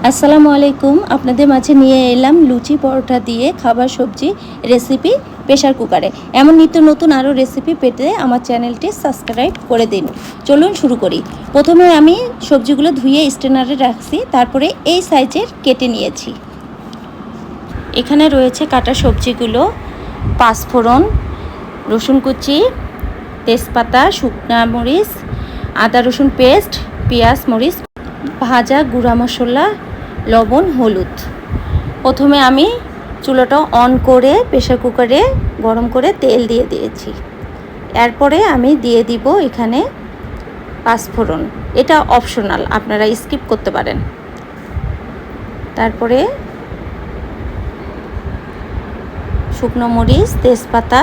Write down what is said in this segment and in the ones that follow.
আসসালামু আলাইকুম। আপনাদের মাঝে নিয়ে এলাম লুচি পরোটা দিয়ে খাবার সবজি রেসিপি প্রেশার কুকারে। এমন নিত্য নতুন আরও রেসিপি পেতে আমার চ্যানেলটি সাবস্ক্রাইব করে দিন। চলুন শুরু করি। প্রথমে আমি সবজিগুলো ধুয়ে স্ট্রেনারে রাখছি, তারপরে এই সাইজের কেটে নিয়েছি। এখানে রয়েছে কাটা সবজিগুলো: পাঁচফোড়ন, রসুন কুচি, তেজপাতা, শুকনা মরিচ, আদা রসুন পেস্ট, পেঁয়াজ মরিচ ভাজা, গুঁড়া মশলা, লবণ, হলুদ। প্রথমে আমি চুলাটা অন করে প্রেসার কুকারে গরম করে তেল দিয়ে দিয়েছি। এরপরে আমি দিয়ে দিব এখানে পাঁচফোড়ন। এটা অপশনাল, আপনারা স্কিপ করতে পারেন। তারপরে শুকনো মরিচ, তেজপাতা,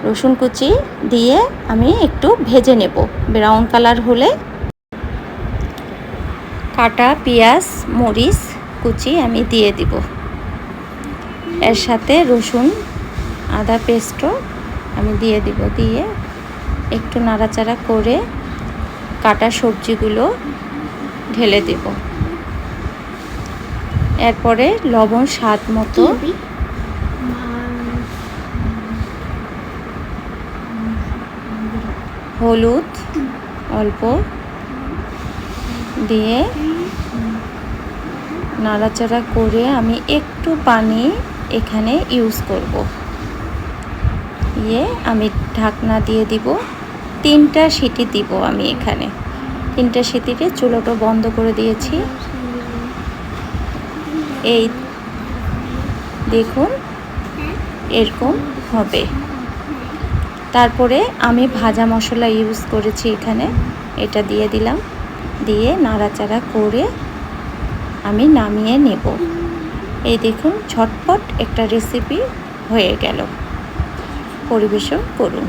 রসুন কুচি দিয়ে আমি একটু ভেজে নেব। ব্রাউন কালার হলে কাটা পেঁয়াজ মরিচ কুচি আমি দিয়ে দিব। এর সাথে রসুন আদা পেস্টও আমি দিয়ে দিব। দিয়ে একটু নাড়াচাড়া করে কাটা সবজিগুলো ঢেলে দেব। এরপরে লবণ স্বাদ মতো, হলুদ অল্প দিয়ে নাড়াচাড়া করে আমি একটু পানি এখানে ইউজ করব। আমি ঢাকনা দিয়ে দিব। 3টা সিটি দিব আমি এখানে। 3টা সিটিতে চুলাটা বন্ধ করে দিয়েছি। এই দেখুন এরকম হবে। তারপরে আমি ভাজা মশলা ইউজ করেছি এখানে, এটা দিয়ে দিলাম। দিয়ে নাড়াচাড়া করে আমি নামিয়ে নেব। এই দেখুন ঝটপট একটা রেসিপি হয়ে গেল। পরিবেশন করুন।